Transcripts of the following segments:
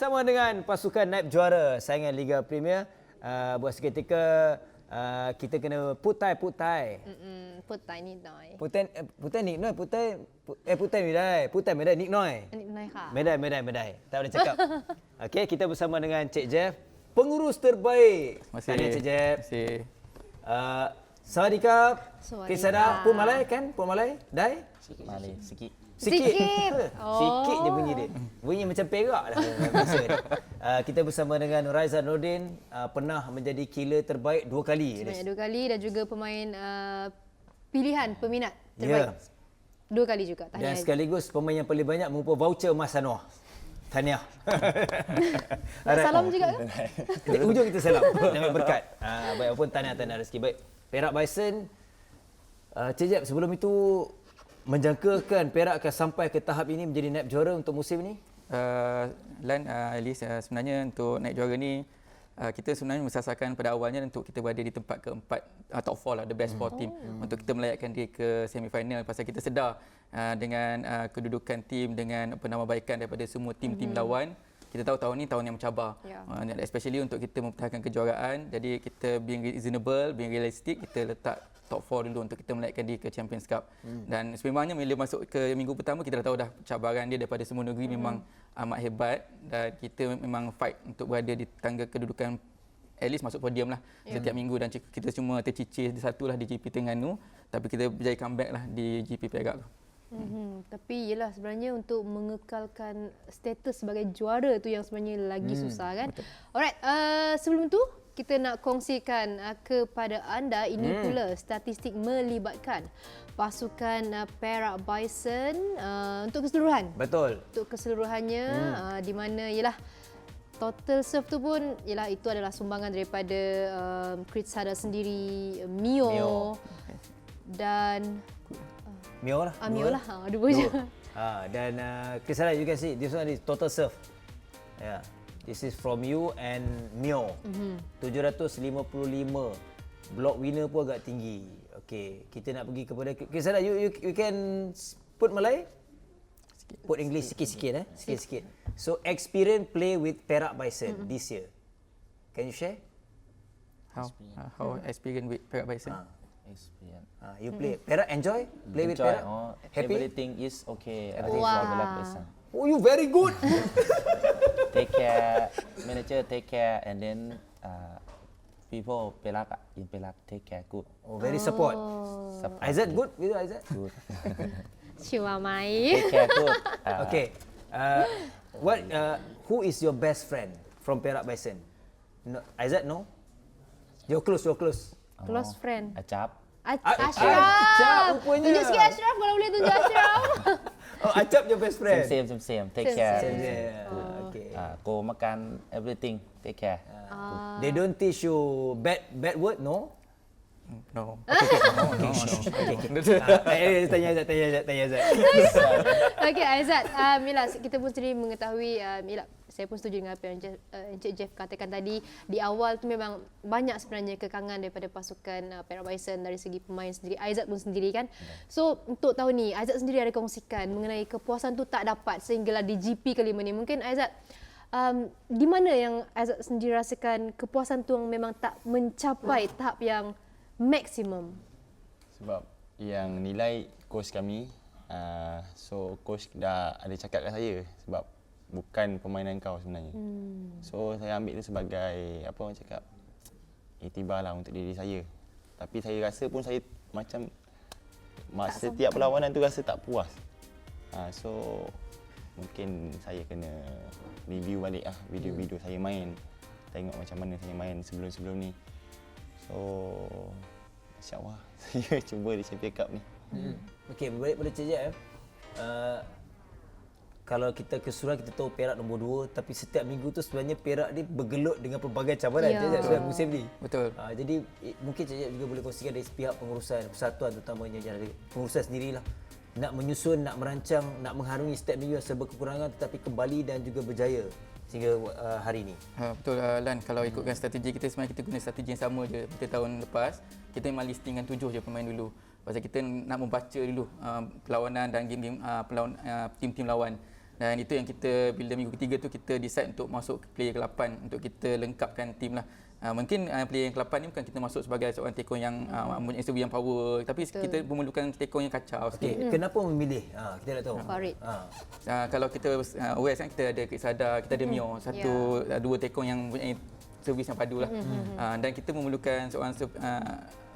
bersama dengan pasukan naib juara saingan Liga Premier. Buat seketika kita kena putai. Putai ni noi. Putai Nick Noi, putai medai Nick Noi. Ni noi ha. Medai. Tak boleh cakap. Okey, kita bersama dengan Cik Jeff, pengurus terbaik. Terima kasih. Tahniah Cik Jeff. Terima kasih. Sawadikap. Sawadikap. Kisada Pun Malay kan? Pun Malay? Dai? Malay sikit. Sikit. Oh. Sikit je bunyi dia. Bunyi macam perak dah. Biasa dia. Kita bersama dengan Raizan Nordin, pernah menjadi killer terbaik 2 kali. Sebanyak 2 kali dan juga pemain pilihan peminat terbaik. 2 kali juga. Dan Tahniah. sekaligus pemain yang paling banyak mengumpul voucher Mas Anwar. Tahniah. Salam juga ke? Di ujung kita salam. Dapat berkat. Baik pun tahniah rezeki. Baik. Perak Bison. Cik Jeb, sebelum itu menjangkakan Perak akan sampai ke tahap ini menjadi naib juara untuk musim ini? Lan, Alice, sebenarnya untuk naik juara ni kita sebenarnya mensasarkan pada awalnya untuk kita berada di tempat keempat, top 4 lah, the best 4 team, untuk kita melayakkan dia ke semifinal. Pasal kita sedar dengan kedudukan tim, dengan penambahbaikan daripada semua tim-tim lawan, kita tahu tahun ni tahun yang mencabar, especially untuk kita mempertahankan kejuaraan. Jadi kita being reasonable, being realistic, kita letak top 4 dulu untuk kita melayakkan dia ke Champions Cup. Dan sebenarnya bila masuk ke minggu pertama, kita dah tahu dah cabaran dia daripada semua negeri memang amat hebat, dan kita memang fight untuk berada di tangga kedudukan at least masuk podium lah setiap minggu, dan kita cuma tercicir satu lah di GP Terengganu, tapi kita berjaya comeback lah di GP Perak tu. Tapi yelah, sebenarnya untuk mengekalkan status sebagai juara tu yang sebenarnya lagi susah kan. Betul. Alright, sebelum tu kita nak kongsikan kepada anda ini pula statistik melibatkan pasukan Perak Bison untuk keseluruhan. Betul. Untuk keseluruhannya di mana ialah total serve tu pun ialah itu adalah sumbangan daripada Kritsada sendiri, Mio. Dan Mio lah. Mio lah. Dua je. Dan Krisada, you can see this one is total serve. Yeah. This is from you and Mio. 755. Block winner pun agak tinggi. Okey, kita nak pergi kepada Krisada, you can put Malay? Put English sikit-sikit sikit-sikit. So experience play with Perak Bison this year. Can you share? How experience with Perak Bison? Experience. You play Perak, enjoy with Perak? Happy? Everything is okay. Wow. Oh, you very good. Take care, manager take care, and then people Perak in Perak take care good. Oh, very support. Aizat good? With Aizat? Good. Cuma main. Take care good. Okay. Who is your best friend from Perak Bison? No, Aizat, no? You're close. Close friend. Acap. Ashraf. Acap rupanya. Tunjuk sikit Ashraf, kalau boleh tunjuk Ashraf. Oh, Acap your best friend. Same. Take Same, care. same. Yeah. Okay. Go makan everything. Take care. They don't teach you bad word, no? No. Tanya Aizat. Okey Aizat, Mila, kita pun sendiri mengetahui, Mila, saya pun setuju dengan apa yang Encik Jeff katakan tadi. Di awal tu memang banyak sebenarnya kekangan daripada pasukan Perak Bison dari segi pemain sendiri, Aizat pun sendiri kan. So untuk tahun ni, Aizat sendiri ada kongsikan mengenai kepuasan tu tak dapat sehinggalah di GP kelima ni. Mungkin Aizat, di mana yang Aizat sendiri rasakan kepuasan tu memang tak mencapai tahap yang maksimum? Sebab yang nilai coach kami, so coach dah ada cakap kat saya sebab bukan permainan kau sebenarnya. So saya ambil itu sebagai apa orang cakap, iktibar lah untuk diri saya. Tapi saya rasa pun saya macam setiap perlawanan tu rasa tak puas. So mungkin saya kena review balik lah video-video saya main, tengok macam mana saya main sebelum-sebelum ni. So insya-Allah saya cuba di Champions Cup ni. Okey, berbalik pada Cik Jeb. Kalau kita keseluruhan kita tahu Perak nombor 2, tapi setiap minggu tu sebenarnya Perak ni bergelut dengan pelbagai cabaran Cik Jeb sebab musim ni. Betul. Jadi mungkin Cik Jeb juga boleh kongsikan dari pihak pengurusan persatuan terutamanya dari pengurusan sendirilah. Nak menyusun, nak merancang, nak mengharungi setiap minggu yang serba kekurangan tetapi kembali dan juga berjaya sehingga hari ini. Betul Lan, kalau ikutkan strategi kita, sebenarnya kita guna strategi yang sama je seperti tahun lepas. Kita memang listingkan 7 je pemain dulu. Pasal kita nak membaca dulu perlawanan dan game-game tim-tim lawan. Dan itu yang kita bila minggu ketiga tu kita decide untuk masuk player ke-8 untuk kita lengkapkan tim lah. Mungkin player yang ke-8 ni bukan kita masuk sebagai seorang tekong yang mempunyai SUV yang power, tapi kita memerlukan tekong yang kacau sikit. Kenapa memilih? Kita nak tahu. Farid. Kalau kita aware kan kita ada Chris Sada, kita ada Mio, dua tekong yang mempunyai servis yang padu lah. Dan kita memerlukan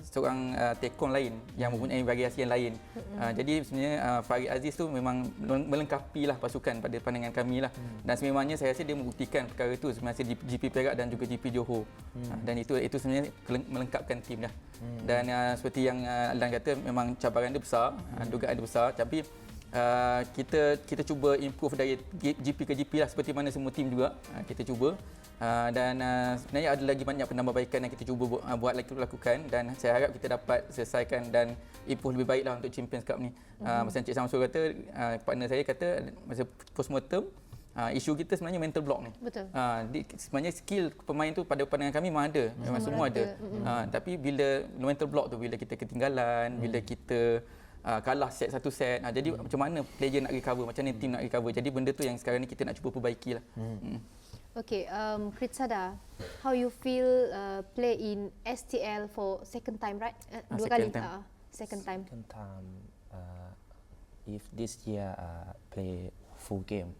seorang tekong lain yang mempunyai variasi yang lain. Jadi sebenarnya Farid Aziz tu memang melengkapi lah pasukan pada pandangan kami lah. Dan sememangnya saya rasa dia membuktikan perkara itu semasa di GP Perak dan juga GP Johor. Dan itu sebenarnya melengkapkan tim dah. Dan seperti yang Alan kata memang cabaran dia besar, dugaan dia besar, tapi kita cuba improve dari GP ke GP lah seperti mana semua tim juga kita cuba. Dan sebenarnya ada lagi banyak penambahbaikan yang kita cuba lakukan dan saya harap kita dapat selesaikan dan improve lebih baik lah untuk Champions Cup ni. Masa Encik Samsul kata, partner saya kata masa postmortem, isu kita sebenarnya mental block ni. Betul. Sebenarnya skill pemain tu pada pandangan kami memang ada, memang semua ada. Tapi bila mental block tu, bila kita ketinggalan, bila kita kalah satu set, jadi macam mana player nak recover, macam mana team nak recover. Jadi benda tu yang sekarang ni kita nak cuba perbaiki lah. Okay, Chris Sada, how you feel play in STL for second time, right? Dua kali. Second time. Second time, if this year play full game.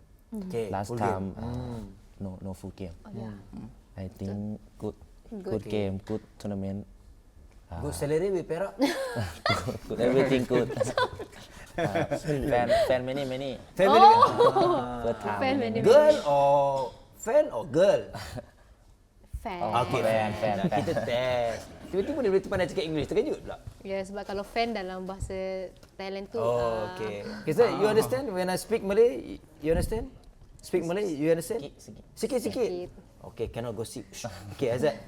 Last full time no full game. I think good game, good tournament. Good salary with Perak. Good everything good. Fan many. Family. Good time. Fan many. Girl or fan or girl? Fan. Okay, fan. Kita test. Tiba-tiba dia boleh pandai cakap English, terkejut pula. Ya, sebab kalau fan dalam bahasa Thailand tu. Oh, okay. So, you understand when I speak Malay? You understand? Speak Malay, you understand? Sikit. Okay, cannot gossip. Okay, Azad.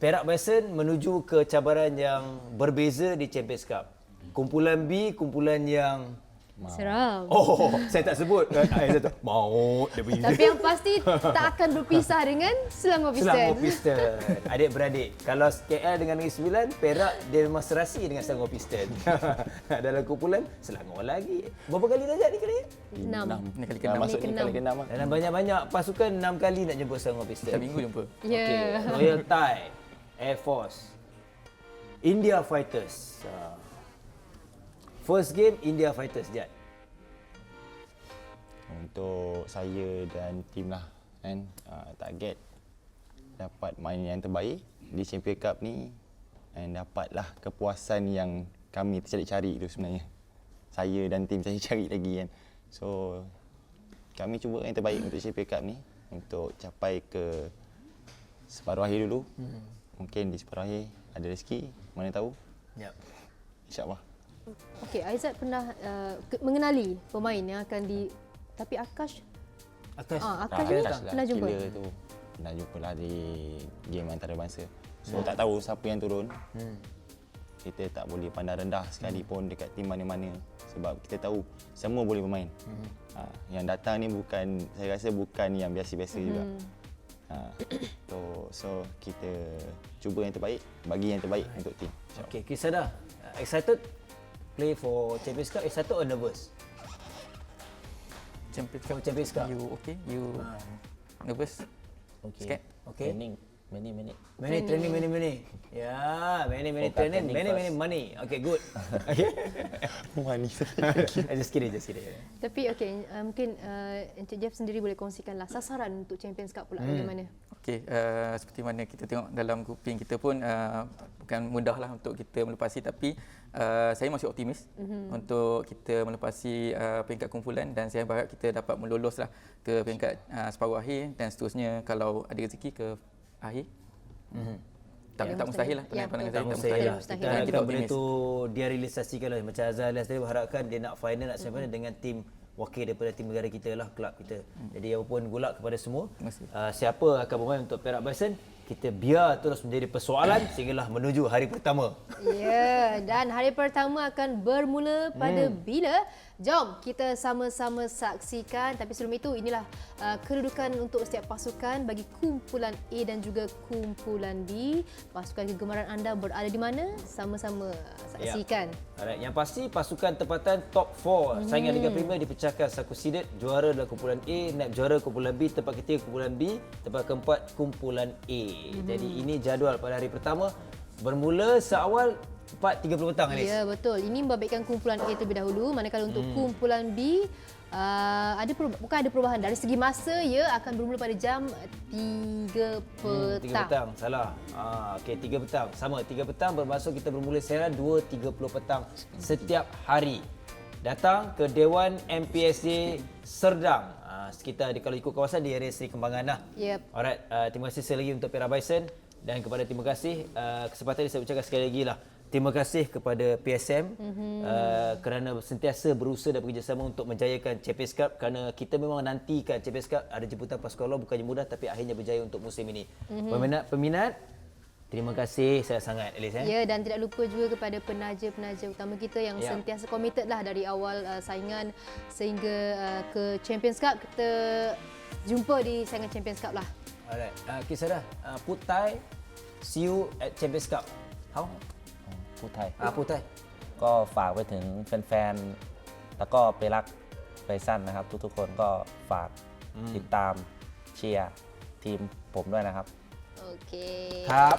Perak Bison menuju ke cabaran yang berbeza di Champions Cup. Kumpulan B, kumpulan yang Seram. oh, saya tak sebut. Saya tak maut dia punya. Tapi yang pasti tak akan berpisah dengan Selangor Pistons. Selangor Pistons. Adik-beradik. Kalau KL dengan Negeri Sembilan, Perak dia memang serasi dengan Selangor Pistons. Dalam kumpulan Selangor lagi. Berapa kali dah jadi kali? 6. Ini kali ke-6. Masuk ni kali ke-6 lah. Dalam banyak-banyak pasukan 6 kali nak jumpa Selangor Pistons. Setiap minggu jumpa. Ya. Okay. Royal Thai, Air Force, India Fighters. First game India Fighters, Jad. Untuk saya dan tim lah kan, target dapat main yang terbaik di Champions Cup ni dan dapatlah kepuasan yang kami tercari-cari itu sebenarnya. Saya dan tim saya cari lagi kan. So kami cuba yang terbaik untuk Champions Cup ni untuk capai ke separuh akhir dulu. Mungkin di separuh akhir ada rezeki, mana tahu. Yep. InsyaAllah. Okey, Aizat pernah mengenali pemain yang akan tapi Akash Akash ni Akash pernah jumpa. Killer tu pernah jumpa lah di game antarabangsa. So tak tahu siapa yang turun. Kita tak boleh pandang rendah sekalipun dekat tim mana-mana sebab kita tahu semua boleh bermain. Yang datang ni bukan, saya rasa bukan yang biasa-biasa juga. So kita cuba yang terbaik, bagi yang terbaik untuk tim. Okay, Kisada, excited play for Champions Cup? Excited or nervous? Champions For Cup. Champions Cup. You okay? You nervous? Okay. Scared? Okay. Training many. Many training, many. Yeah, many Focus training, training many first. money. Okay, good. Okay. Manis. Just kidding. Tapi okey, mungkin Encik Jeff sendiri boleh kongsikanlah sasaran untuk Champions Cup pula bagaimana? Okey, seperti mana kita tengok dalam grouping kita pun bukan mudahlah untuk kita melepasi, tapi saya masih optimis untuk kita melepasi peringkat kumpulan dan saya berharap kita dapat meloloslah ke peringkat separuh akhir dan seterusnya kalau ada rezeki ke akhir. Tak mustahil lah. Ya, Pandangan betul. saya tak Mustahil lah. mustahil. Kita Dan harapkan benda optimis. tu dia realisasikan lah. Macam Azhar Alias tadi berharapkan dia nak final, nak semifinal dengan tim wakil daripada tim negara kita lah, kelab kita. Jadi apapun gulak kepada semua. Terima kasih. Siapa akan bermain untuk Perak Bison, kita biar terus menjadi persoalan sehinggalah menuju hari pertama. Ya, dan hari pertama akan bermula pada bila? Jom kita sama-sama saksikan. Tapi sebelum itu, inilah kedudukan untuk setiap pasukan bagi kumpulan A dan juga kumpulan B. Pasukan kegemaran anda berada di mana? Sama-sama saksikan. Alright, yang pasti pasukan tempatan top 4 saingan Liga Premier dipecahkan Saku Sidit, juara adalah kumpulan A, naib juara kumpulan B, tempat ketiga kumpulan B, tempat keempat kumpulan A. Jadi ini jadual pada hari pertama, bermula seawal 4.30 petang, Alice. Ya, betul. Ini membabitkan kumpulan A terlebih dahulu, manakala untuk kumpulan B bukan ada perubahan dari segi masa, ya akan bermula pada jam 3 petang. 3 petang, salah. Okey, 3 petang. Sama, 3 petang bermaksud kita bermula siaran 2.30 petang setiap hari. Datang ke Dewan MPSA Serdang. Sekitar kalau ikut kawasan di area Seri Kembangan lah. Yep. Alright, terima kasih sekali lagi untuk Perak Bison dan kepada terima kasih kesempatan ini saya ucapkan sekali lagi lah. Terima kasih kepada PSM kerana sentiasa berusaha dan bekerjasama untuk menjayakan Champions Cup, kerana kita memang nantikan Champions Cup, ada jemputan pasukan luar bukannya mudah tapi akhirnya berjaya untuk musim ini. Peminat, terima kasih sangat Alice. Ya, dan tidak lupa juga kepada penaja-penaja utama kita yang sentiasa committed lah dari awal saingan sehingga ke Champions Cup. Kita jumpa di saingan Champions Cup lah. Alright, Kisara, Putai, see you at Champions Cup. How? พูดไทย พูดไทย ก็ฝากไปถึงแฟนๆ แล้วก็ไปรักไบซันนะครับ ทุกๆคนก็ฝากติดตามเชียร์ทีมผมด้วยนะครับ Okey. ครับ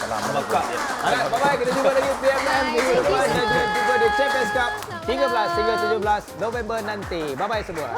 Assalamualaikum. Alright, bye-bye. Kita jumpa lagi PMM minggu depan dan jumpa di Champions Cup 13 hingga 17 November nanti. Bye-bye semua.